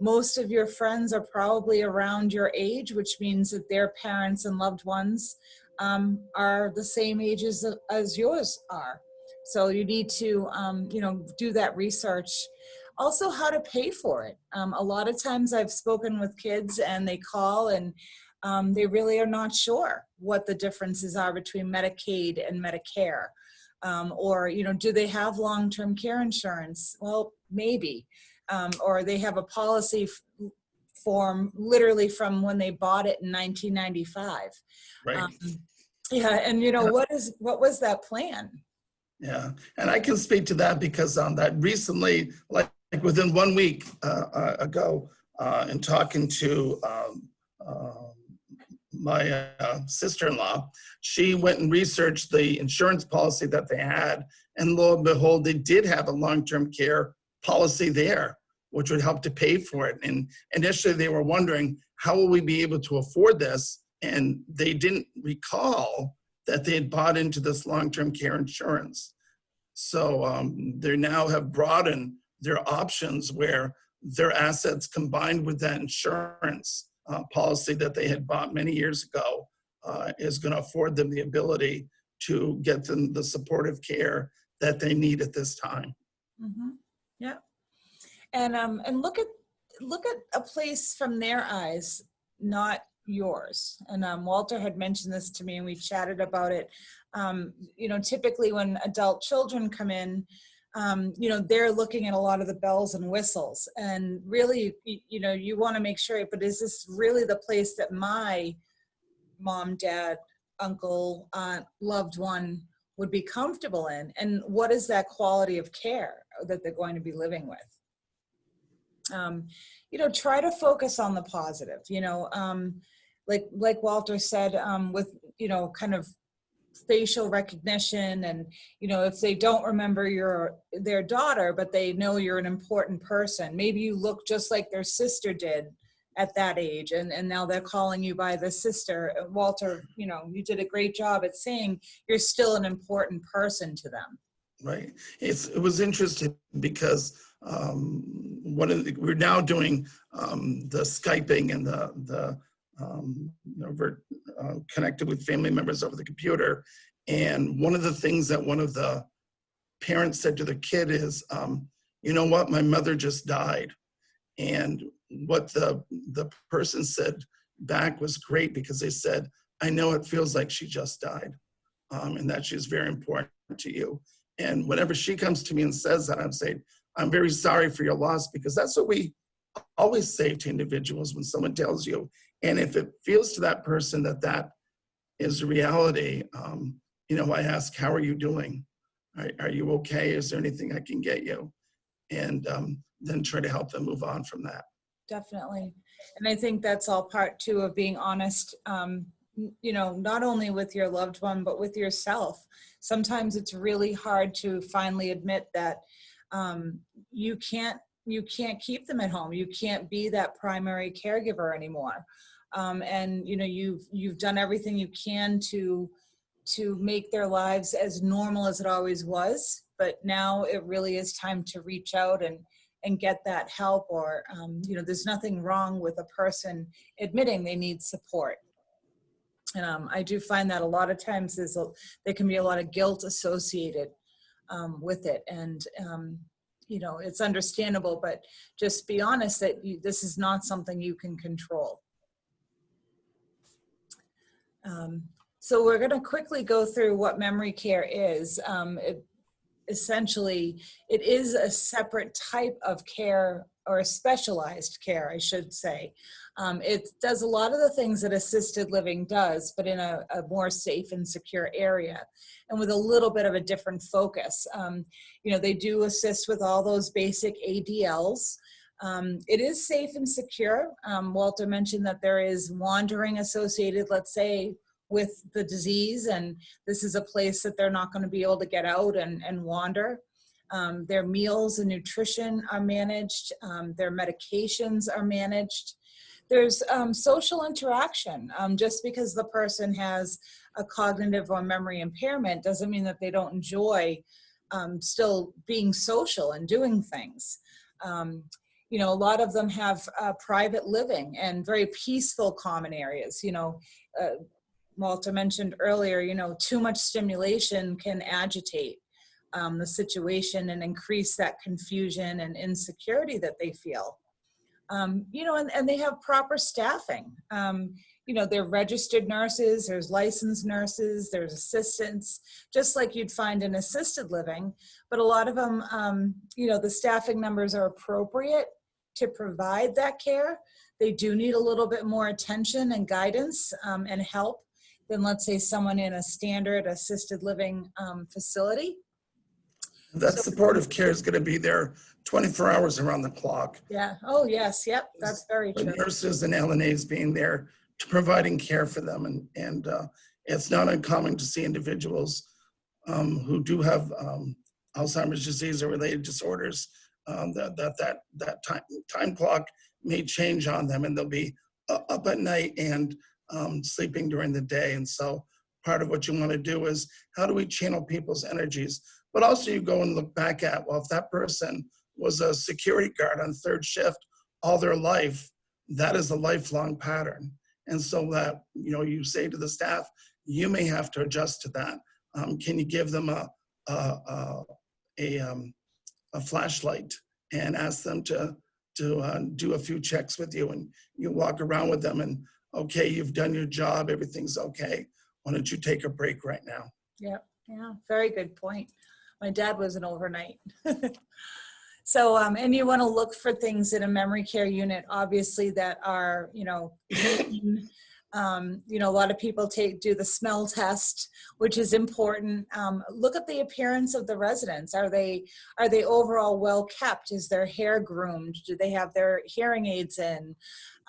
Most of your friends are probably around your age, which means that their parents and loved ones are the same ages as yours are. So you need to, do that research. Also, how to pay for it. A lot of times I've spoken with kids and they call and they really are not sure what the differences are between Medicaid and Medicare. Or, do they have long-term care insurance? Well, maybe. Or they have a policy form literally from when they bought it in 1995. Right. Yeah, and what was that plan? Yeah, and I can speak to that because that recently, like within 1 week ago, in talking to my sister-in-law, she went and researched the insurance policy that they had, and lo and behold, they did have a long-term care policy there, which would help to pay for it. And initially they were wondering, how will we be able to afford this? And they didn't recall that they had bought into this long-term care insurance. So they now have broadened their options where their assets combined with that insurance policy that they had bought many years ago is going to afford them the ability to get them the supportive care that they need at this time. Mm-hmm. Yeah, and look at a place from their eyes, not yours. And Walter had mentioned this to me, and we chatted about it. Typically when adult children come in, they're looking at a lot of the bells and whistles, and really, you want to make sure, but is this really the place that my mom, dad, uncle, aunt, loved one would be comfortable in? And what is that quality of care that they're going to be living with? Try to focus on the positive, like Walter said, with, kind of facial recognition, and, if they don't remember their daughter, but they know you're an important person, maybe you look just like their sister did at that age, and now they're calling you by the sister. Walter, you did a great job at saying you're still an important person to them. Right. It was interesting because we're now doing the Skyping and we're connected with family members over the computer. And one of the things that one of the parents said to the kid is, you know what, my mother just died. And what the person said back was great, because they said, I know it feels like she just died, and that she's very important to you. And whenever she comes to me and says that, I'm saying, I'm very sorry for your loss, because that's what we always say to individuals when someone tells you, and if it feels to that person that that is reality, I ask, how are you doing? Are you okay? Is there anything I can get you? And then try to help them move on from that. Definitely. And I think that's all part too of being honest, not only with your loved one, but with yourself. Sometimes it's really hard to finally admit that you can't keep them at home. You can't be that primary caregiver anymore. And you've done everything you can to make their lives as normal as it always was. But now it really is time to reach out and get that help, or there's nothing wrong with a person admitting they need support. And I do find that a lot of times there can be a lot of guilt associated with it, and it's understandable, but just be honest that this is not something you can control. So we're going to quickly go through what memory care is. Essentially, it is a separate type of care, or a specialized care, I should say. It does a lot of the things that assisted living does, but in a more safe and secure area, and with a little bit of a different focus. They do assist with all those basic ADLs. It is safe and secure. Walter mentioned that there is wandering associated, let's say, with the disease, and this is a place that they're not going to be able to get out and wander. Their meals and nutrition are managed. Their medications are managed. There's social interaction. Just because the person has a cognitive or memory impairment doesn't mean that they don't enjoy still being social and doing things. A lot of them have private living and very peaceful common areas. Walter mentioned earlier, too much stimulation can agitate the situation and increase that confusion and insecurity that they feel. And they have proper staffing. They're registered nurses, there's licensed nurses, there's assistants, just like you'd find in assisted living. But a lot of them, the staffing numbers are appropriate to provide that care. They do need a little bit more attention and guidance and help than, let's say, someone in a standard assisted living facility. That supportive care is going to be there 24 hours around the clock. Yeah. Oh, yes. Yep. That's very true. With nurses and LNAs being there to providing care for them. And it's not uncommon to see individuals who do have Alzheimer's disease or related disorders, that time clock may change on them, and they'll be up at night and sleeping during the day. And so part of what you want to do is, how do we channel people's energies? But also you go and look back at, well, if that person was a security guard on third shift all their life, that is a lifelong pattern. And so that, you say to the staff, you may have to adjust to that. Can you give them a flashlight and ask them to do a few checks with you, and you walk around with them and, okay, you've done your job, everything's okay. Why don't you take a break right now? Yeah, very good point. My dad was an overnight. So, and you want to look for things in a memory care unit, obviously, that are, clean. A lot of people do the smell test, which is important. Look at the appearance of the residents. Are they overall well kept? Is their hair groomed? Do they have their hearing aids in?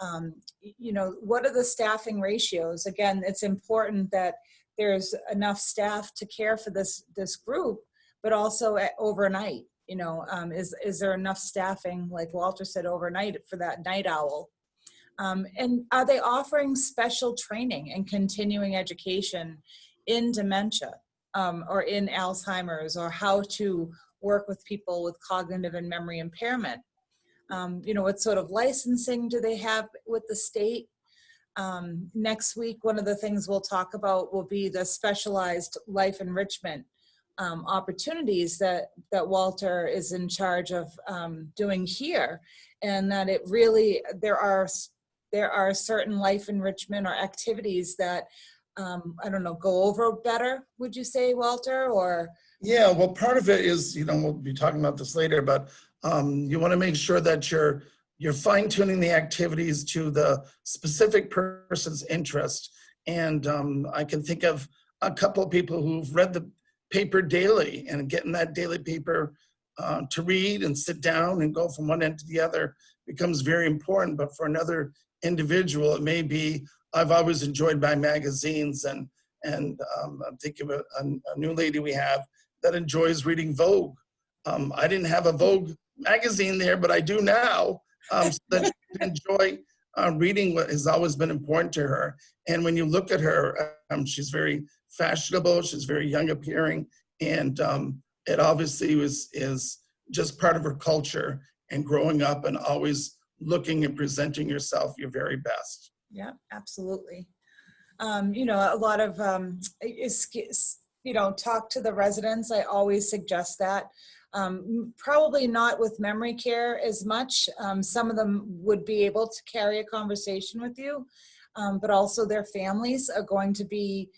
What are the staffing ratios? Again, it's important that there's enough staff to care for this group, but also overnight. Is there enough staffing, like Walter said, overnight for that night owl? And are they offering special training and continuing education in dementia or in Alzheimer's, or how to work with people with cognitive and memory impairment? What sort of licensing do they have with the state? Next week, one of the things we'll talk about will be the specialized life enrichment opportunities that Walter is in charge of doing here, and that it really, there are certain life enrichment or activities that go over better, would you say, Walter? Or yeah, well, part of it is, we'll be talking about this later, but you want to make sure that you're you're fine tuning the activities to the specific person's interest. And I can think of a couple of people who've read the paper daily, and getting that daily paper to read and sit down and go from one end to the other becomes very important. But for another individual, it may be, I've always enjoyed my magazines, and I'm thinking of a new lady we have that enjoys reading Vogue. I didn't have a Vogue magazine there, but I do now, so that she can enjoy reading what has always been important to her. And when you look at her, she's very fashionable, she's very young appearing, and it obviously is just part of her culture and growing up and always looking and presenting yourself your very best. Yeah, absolutely. You know, a lot of, you know, talk to the residents. I always suggest that. Probably not with memory care as much. Some of them would be able to carry a conversation with you, but also their families are going to be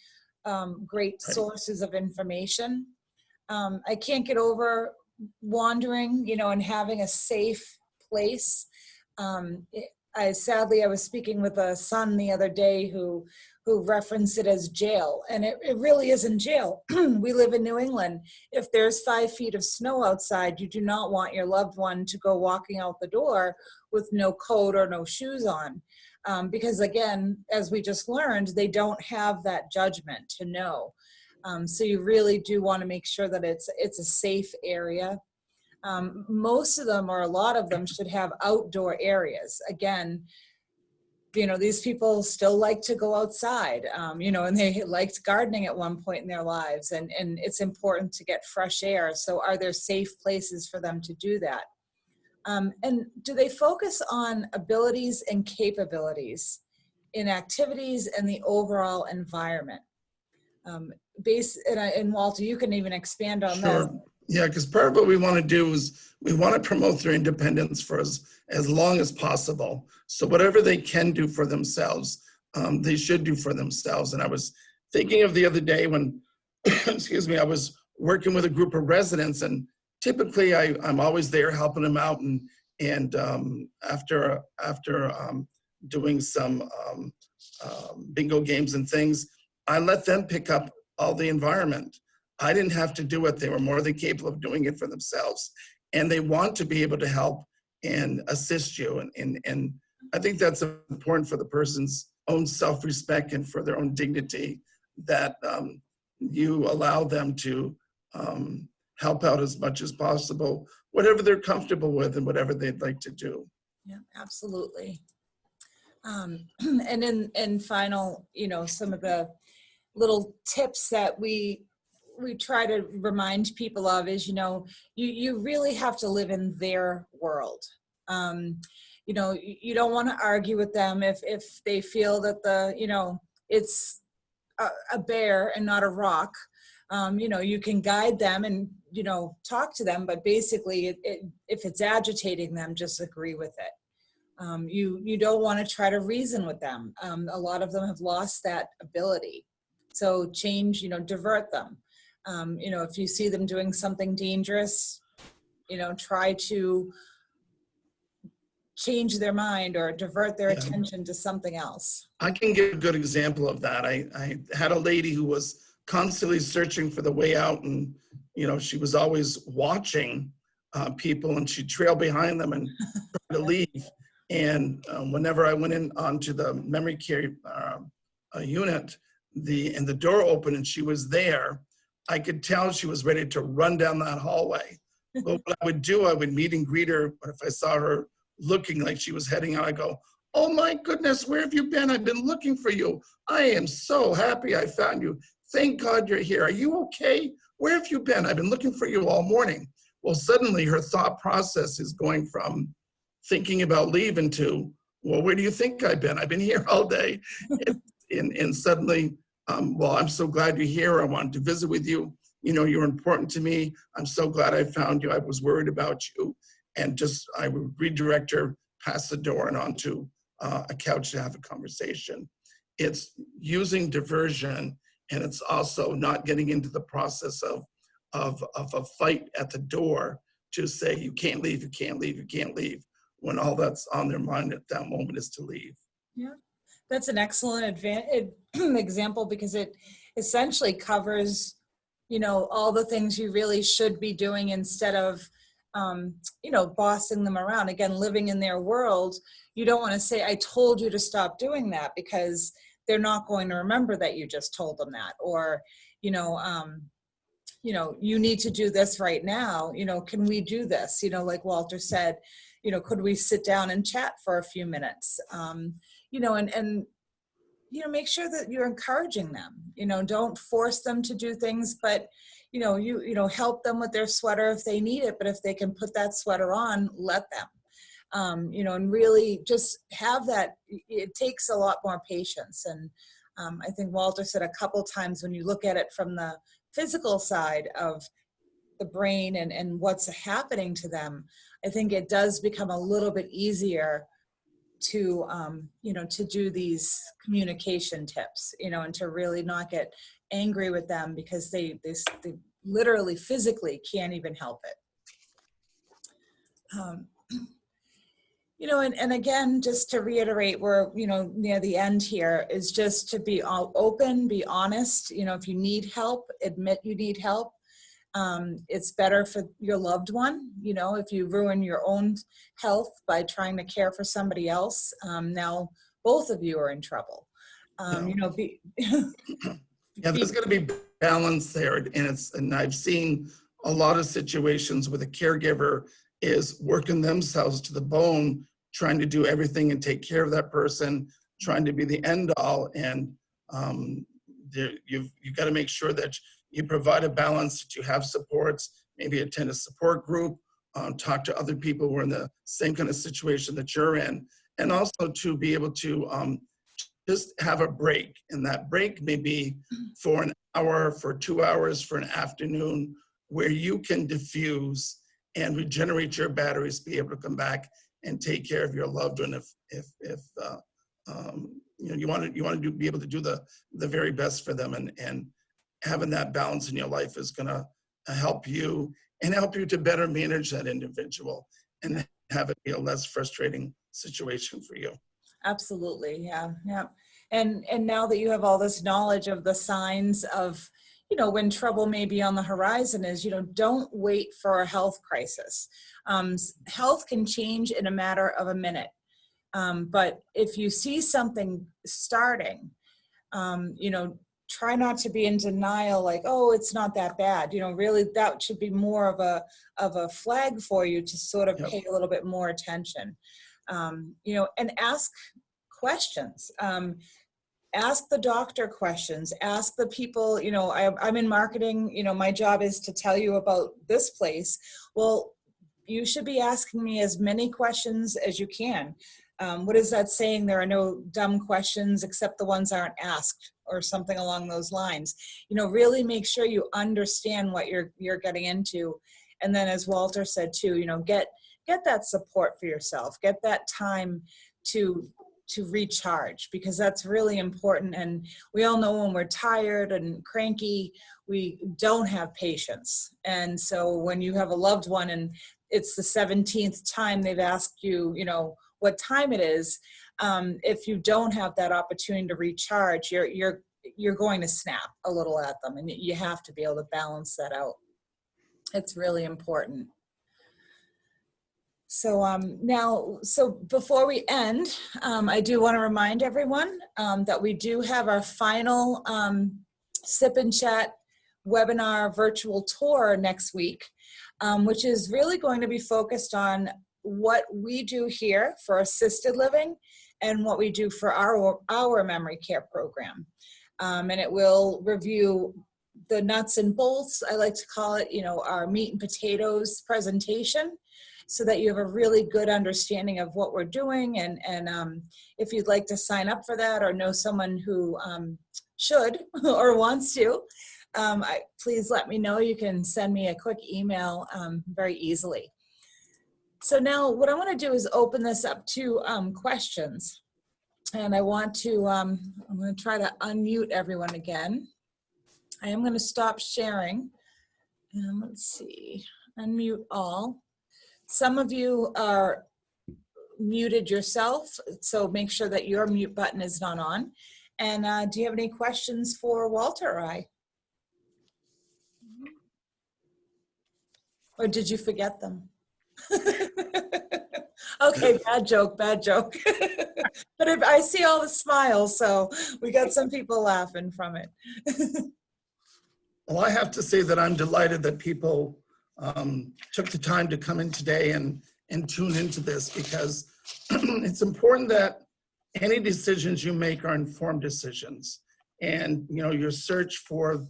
great sources of information. I can't get over wandering, you know, and having a safe place. Sadly, I was speaking with a son the other day who referenced it as jail, and it really isn't jail. We live in New England. If there's 5 feet of snow outside, you do not want your loved one to go walking out the door with no coat or no shoes on. Because again, as we just learned, they don't have that judgment to know. So you really do want to make sure that it's a safe area. Most of them, or a lot of them, should have outdoor areas. Again, you know, these people still like to go outside, you know, and they liked gardening at one point in their lives, and it's important to get fresh air. So are there safe places for them to do that? And do they focus on abilities and capabilities in activities and the overall environment? And Walter, you can even expand on that. Sure. Yeah, because part of what we want to do is we want to promote their independence for as long as possible. So whatever they can do for themselves, they should do for themselves. And I was thinking of the other day when, excuse me, I was working with a group of residents, and typically I'm always there helping them out. And after doing some bingo games and things, I let them pick up all the environment. I didn't have to do it. They were more than capable of doing it for themselves. And they want to be able to help and assist you. And I think that's important for the person's own self-respect and for their own dignity, that you allow them to help out as much as possible, whatever they're comfortable with and whatever they'd like to do. Yeah, absolutely. And in final, you know, some of the little tips that we try to remind people of is, you know, you really have to live in their world. You know, you don't want to argue with them if they feel that you know, it's a bear and not a rock. You know, you can guide them and, you know, talk to them, but basically if it's agitating them, just agree with it. You don't want to try to reason with them. A lot of them have lost that ability. So change, you know, divert them. You know, if you see them doing something dangerous, you know, try to change their mind or divert their attention to something else. I can give a good example of that. I had a lady who was constantly searching for the way out, and, you know, she was always watching people, and she'd trail behind them and try to leave. And whenever I went in onto the memory care unit, and the door opened and she was there, I could tell she was ready to run down that hallway. But what I would do, I would meet and greet her. But if I saw her looking like she was heading out, I go, "Oh my goodness, where have you been? I've been looking for you. I am so happy I found you. Thank God you're here. Are you okay? Where have you been? I've been looking for you all morning." Well, suddenly her thought process is going from thinking about leaving to, "Well, where do you think I've been? I've been here all day." And suddenly, "Well, I'm so glad you're here. I wanted to visit with you. You know, you're important to me. I'm so glad I found you. I was worried about you." And just, I would redirect her past the door and onto a couch to have a conversation. It's using diversion, and it's also not getting into the process of a fight at the door to say, "You can't leave, you can't leave, you can't leave." when all that's on their mind at that moment is to leave. Yeah, that's an excellent example, because it essentially covers, all the things you really should be doing instead of, bossing them around. Again, living in their world, you don't want to say, I told you to stop doing that, because they're not going to remember that you just told them that. Or, you need to do this right now. Can we do this? Like Walter said, could we sit down and chat for a few minutes? And make sure that you're encouraging them. Don't force them to do things, but help them with their sweater if they need it. But if they can put that sweater on, let them. And really just have that. It takes a lot more patience. And I think Walter said a couple times, when you look at it from the physical side of the brain and what's happening to them, I think it does become a little bit easier to, to do these communication tips, and to really not get angry with them, because they literally physically can't even help it. And again, just to reiterate, we're, near the end here, is just to be all open, be honest. If you need help, admit you need help. It's better for your loved one. If you ruin your own health by trying to care for somebody else, now both of you are in trouble. Yeah, there's going to be balance there, and I've seen a lot of situations where the caregiver is working themselves to the bone, trying to do everything and take care of that person, trying to be the end all, and you've got to make sure that you provide a balance, that you have supports, maybe attend a support group, talk to other people who are in the same kind of situation that you're in, and also to be able to just have a break. And that break may be for an hour, for 2 hours, for an afternoon, where you can diffuse and regenerate your batteries, be able to come back and take care of your loved one. If you want to be able to do the very best for them, and having that balance in your life is going to help you to better manage that individual and have it be a less frustrating situation for you. Absolutely. Yeah. Yeah. And now that you have all this knowledge of the signs of, when trouble may be on the horizon, is, don't wait for a health crisis. Health can change in a matter of a minute. But if you see something starting, try not to be in denial, like, oh, it's not that bad. Really, that should be more of a flag for you to sort of pay a little bit more attention. And ask questions. Ask the doctor questions. Ask the people, I'm in marketing, my job is to tell you about this place. Well, you should be asking me as many questions as you can. What is that saying? There are no dumb questions except the ones aren't asked, or something along those lines. Really make sure you understand what you're getting into. And then, as Walter said too, get that support for yourself. Get that time to recharge, because that's really important. And we all know when we're tired and cranky, we don't have patience. And so when you have a loved one and it's the 17th time they've asked you, what time it is, if you don't have that opportunity to recharge, you're going to snap a little at them, and you have to be able to balance that out. It's really important. So before we end, I do want to remind everyone that we do have our final Sip and Chat webinar virtual tour next week, which is really going to be focused on what we do here for assisted living and what we do for our memory care program. And it will review the nuts and bolts, I like to call it, our meat and potatoes presentation, so that you have a really good understanding of what we're doing. And if you'd like to sign up for that, or know someone who should or wants to, please let me know. You can send me a quick email very easily. So now what I want to do is open this up to questions. And I want to, I'm going to try to unmute everyone again. I am going to stop sharing. And let's see, unmute all. Some of you are muted yourself, so make sure that your mute button is not on. And do you have any questions for Walter or I? Or did you forget them? Okay, bad joke, bad joke. But if I see all the smiles, so we got some people laughing from it. Well, I have to say that I'm delighted that people took the time to come in today and tune into this, because it's important that any decisions you make are informed decisions. And, you know, your search for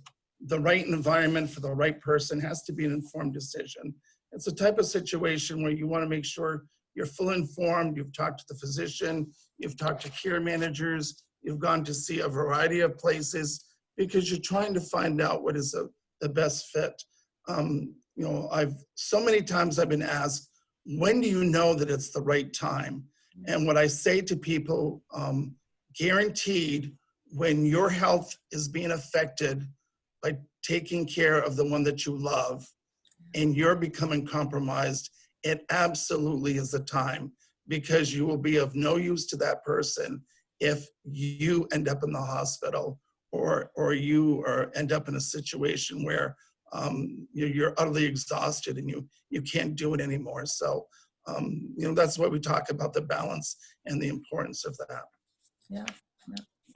the right environment for the right person has to be an informed decision. It's a type of situation where you want to make sure you're full informed, you've talked to the physician, you've talked to care managers, you've gone to see a variety of places, because you're trying to find out what is the best fit. You know, so many times I've been asked, when do you know that it's the right time? And what I say to people, guaranteed, when your health is being affected by taking care of the one that you love and you're becoming compromised, it absolutely is the time, because you will be of no use to that person if you end up in the hospital or you end up in a situation where you're utterly exhausted and you can't do it anymore. So, you know, that's why we talk about the balance and the importance of that. Yeah.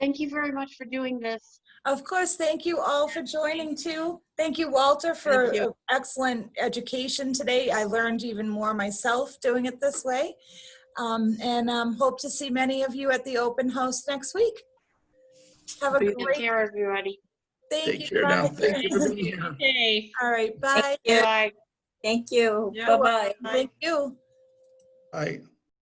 Thank you very much for doing this. Of course, thank you all for joining too. Thank you, Walter, for Thank you. excellent education today. I learned even more myself doing it this way. And hope to see many of you at the open house next week. Have a Take great, care, everybody. thank Take you. care now. Bye. Thank you for being here. Okay. All right, bye. Yeah. Bye. Thank you. You're Bye-bye. Thank you. Bye.